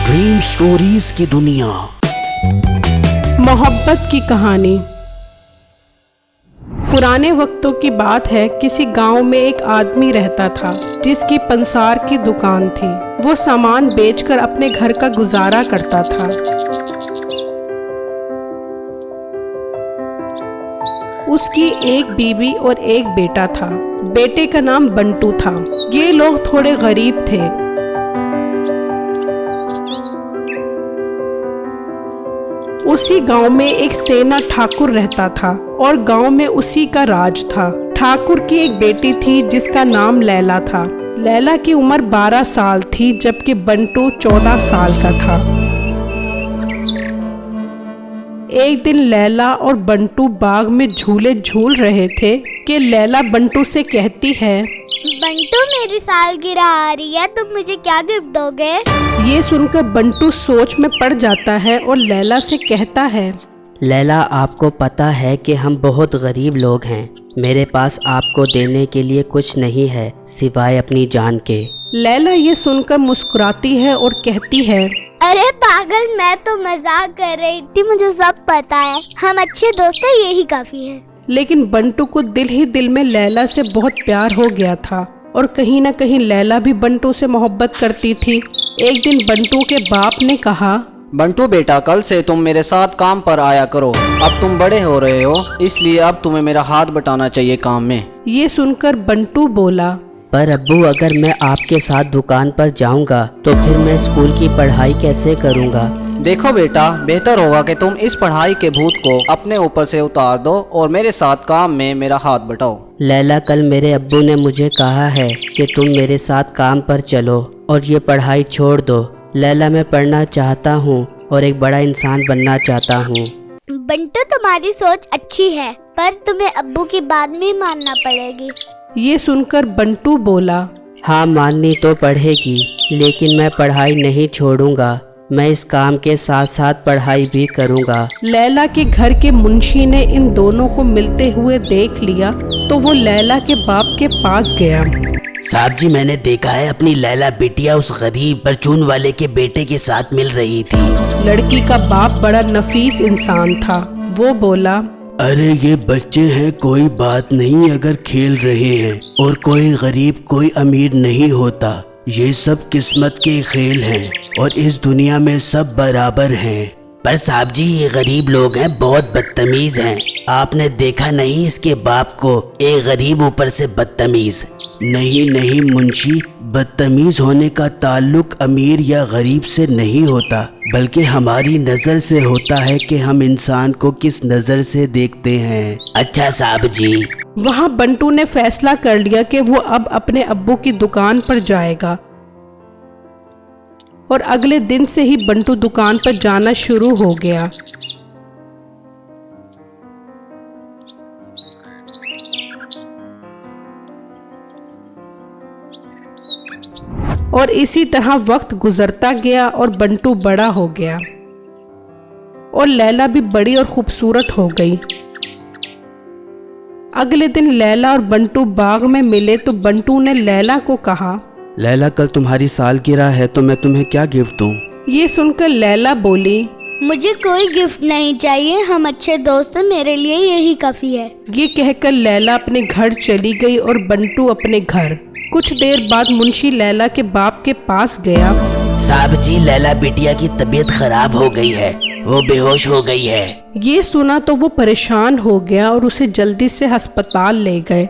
Dream stories की दुनिया। मोहब्बत की कहानी। पुराने वक्तों की बात है। किसी गांव में एक आदमी रहता था जिसकी पंसार की दुकान थी। वो सामान बेचकर अपने घर का गुजारा करता था। उसकी एक बीवी और एक बेटा था। बेटे का नाम बंटू था। ये लोग थोड़े गरीब थे। उसी गांव में एक सेना ठाकुर रहता था और गांव में उसी का राज था। ठाकुर की एक बेटी थी जिसका नाम लैला था। लैला की उम्र 12 साल थी जबकि बंटू 14 साल का था। एक दिन लैला और बंटू बाग में झूले झूल रहे थे कि लैला बंटू से कहती है, बंटू मेरी सालगिरह आ रही है, तुम मुझे क्या गिफ्ट दोगे? ये सुनकर बंटू सोच में पड़ जाता है और लैला से कहता है, लैला, आपको पता है कि हम बहुत गरीब लोग हैं। मेरे पास आपको देने के लिए कुछ नहीं है सिवाय अपनी जान के। लैला ये सुनकर मुस्कुराती है और कहती है, अरे पागल, मैं तो मजाक कर रही थी, मुझे सब पता है। हम अच्छे दोस्त हैं, यही काफी है। लेकिन बंटू को दिल ही दिल में लैला से बहुत प्यार हो गया था और कहीं न कहीं लैला भी बंटू से मोहब्बत करती थी। एक दिन बंटू के बाप ने कहा, बंटू बेटा, कल से तुम मेरे साथ काम पर आया करो। अब तुम बड़े हो रहे हो, इसलिए अब तुम्हें मेरा हाथ बटाना चाहिए काम में। ये सुनकर बंटू बोला, पर अब्बू, अगर मैं आपके साथ दुकान पर जाऊंगा तो फिर मैं स्कूल की पढ़ाई कैसे करूंगा? देखो बेटा, बेहतर होगा कि तुम इस पढ़ाई के भूत को अपने ऊपर से उतार दो और मेरे साथ काम में मेरा हाथ बटाओ। लैला, कल मेरे अब्बू ने मुझे कहा है कि तुम मेरे साथ काम पर चलो और ये पढ़ाई छोड़ दो। लैला, मैं पढ़ना चाहता हूँ और एक बड़ा इंसान बनना चाहता हूँ। बंटू, तुम्हारी सोच अच्छी है, पर तुम्हें अब्बू की बात भी मानना पड़ेगी। ये सुनकर बंटू बोला, हाँ, माननी तो पड़ेगी, लेकिन मैं पढ़ाई नहीं छोड़ूंगा। मैं इस काम के साथ साथ पढ़ाई भी करूंगा। लैला के घर के मुंशी ने इन दोनों को मिलते हुए देख लिया तो वो लैला के बाप के पास गया। साहब जी, मैंने देखा है अपनी लैला बिटिया उस गरीब परचून वाले के बेटे के साथ मिल रही थी। लड़की का बाप बड़ा नफीस इंसान था। वो बोला, अरे ये बच्चे हैं, कोई बात नहीं अगर खेल रहे हैं, और कोई गरीब कोई अमीर नहीं होता। ये सब किस्मत के खेल हैं और इस दुनिया में सब बराबर हैं। पर साहब जी, ये गरीब लोग हैं, बहुत बदतमीज हैं। आपने देखा नहीं इसके बाप को, एक गरीब ऊपर से बदतमीज। नहीं नहीं मुंशी, बदतमीज होने का ताल्लुक अमीर या गरीब से नहीं होता, बल्कि हमारी नज़र से होता है कि हम इंसान को किस नज़र से देखते हैं। अच्छा साहब जी। वहाँ बंटू ने फैसला कर लिया कि वो अब अपने अब्बू की दुकान पर जाएगा और अगले दिन से ही बंटू दुकान पर जाना शुरू हो गया। और इसी तरह वक्त गुजरता गया और बंटू बड़ा हो गया और लैला भी बड़ी और खूबसूरत हो गई। अगले दिन लैला और बंटू बाग में मिले तो बंटू ने लैला को कहा, लैला, कल तुम्हारी सालगिरह है तो मैं तुम्हें क्या गिफ्ट दूं? ये सुनकर लैला बोली, मुझे कोई गिफ्ट नहीं चाहिए, हम अच्छे दोस्त हैं, मेरे लिए यही काफी है। ये कहकर लैला अपने घर चली गई और बंटू अपने घर। कुछ देर बाद मुंशी लैला के बाप के पास गया। साहब जी, लैला बिटिया की तबीयत खराब हो गई है, वो बेहोश हो गई है। ये सुना तो वो परेशान हो गया और उसे जल्दी से अस्पताल ले गए।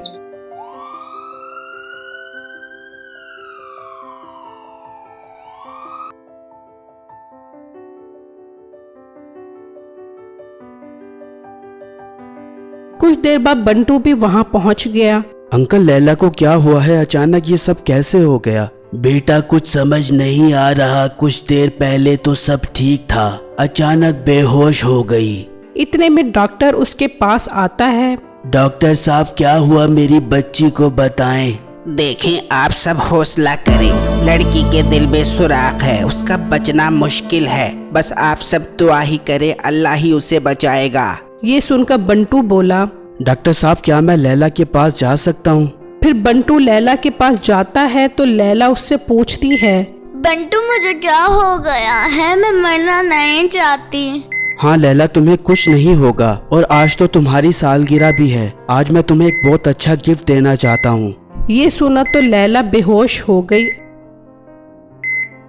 कुछ देर बाद बंटू भी वहाँ पहुँच गया। अंकल, लैला को क्या हुआ है? अचानक ये सब कैसे हो गया? बेटा, कुछ समझ नहीं आ रहा। कुछ देर पहले तो सब ठीक था, अचानक बेहोश हो गई। इतने में डॉक्टर उसके पास आता है। डॉक्टर साहब, क्या हुआ मेरी बच्ची को बताएं। देखें, आप सब हौसला करें। लड़की के दिल में सुराख है, उसका बचना मुश्किल है। बस आप सब दुआ ही करें, अल्लाह ही उसे बचाएगा। ये सुनकर बंटू बोला, डॉक्टर साहब, क्या मैं लैला के पास जा सकता हूँ? फिर बंटू लैला के पास जाता है तो लैला उससे पूछती है, बंटू मुझे क्या हो गया है, मैं मरना नहीं चाहती। हाँ लैला, तुम्हें कुछ नहीं होगा और आज तो तुम्हारी सालगिरह भी है। आज मैं तुम्हें एक बहुत अच्छा गिफ्ट देना चाहता हूँ। ये सुना तो लैला बेहोश हो गई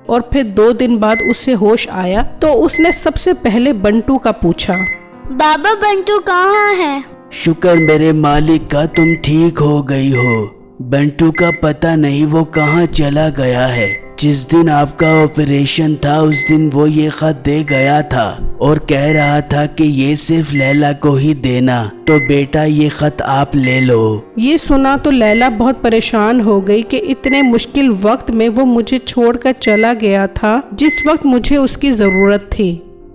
और फिर 2 दिन बाद उसे होश आया तो उसने सबसे पहले बंटू का पूछा, बाबा बंटू कहाँ है? शुक्र मेरे मालिक का तुम ठीक हो गई हो। बंटू का पता नहीं वो कहाँ चला गया है। जिस दिन आपका ऑपरेशन था उस दिन वो ये खत दे गया था और कह रहा था कि ये सिर्फ लैला को ही देना, तो बेटा ये खत आप ले लो। ये सुना तो लैला बहुत परेशान हो गई कि इतने मुश्किल वक्त में वो मुझे छोड़कर चला गया था जिस वक्त मुझे उसकी जरूरत थी।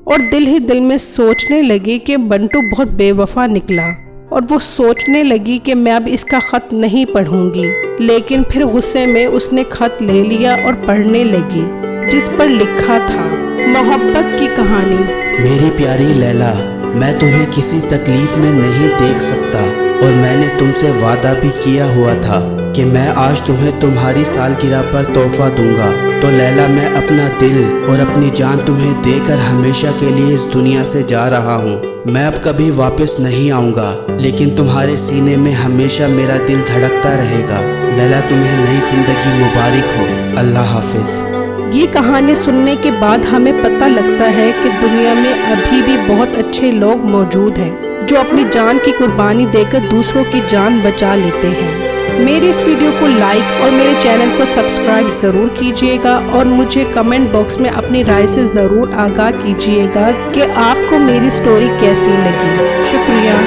और दिल ही दिल में सोचने लगी कि बंटू बहुत बेवफा निकला और वो सोचने लगी कि मैं अब इसका खत नहीं पढ़ूंगी। लेकिन फिर गुस्से में उसने खत ले लिया और पढ़ने लगी, जिस पर लिखा था, मोहब्बत की कहानी। मेरी प्यारी लैला, मैं तुम्हें किसी तकलीफ में नहीं देख सकता और मैंने तुमसे वादा भी किया हुआ था कि मैं आज तुम्हें तुम्हारी सालगिरह पर तोहफा दूंगा। तो लैला, मैं अपना दिल और अपनी जान तुम्हें देकर हमेशा के लिए इस दुनिया से जा रहा हूँ। मैं अब कभी वापस नहीं आऊँगा, लेकिन तुम्हारे सीने में हमेशा मेरा दिल धड़कता रहेगा। लैला, तुम्हें नई जिंदगी मुबारक हो। अल्लाह हाफिज। ये कहानी सुनने के बाद हमें पता लगता है कि दुनिया में अभी भी बहुत अच्छे लोग मौजूद हैं जो अपनी जान की कुर्बानी देकर दूसरों की जान बचा लेते हैं। मेरे इस वीडियो को लाइक और मेरे चैनल को सब्सक्राइब ज़रूर कीजिएगा और मुझे कमेंट बॉक्स में अपनी राय से ज़रूर आगाह कीजिएगा कि आपको मेरी स्टोरी कैसी लगी। शुक्रिया।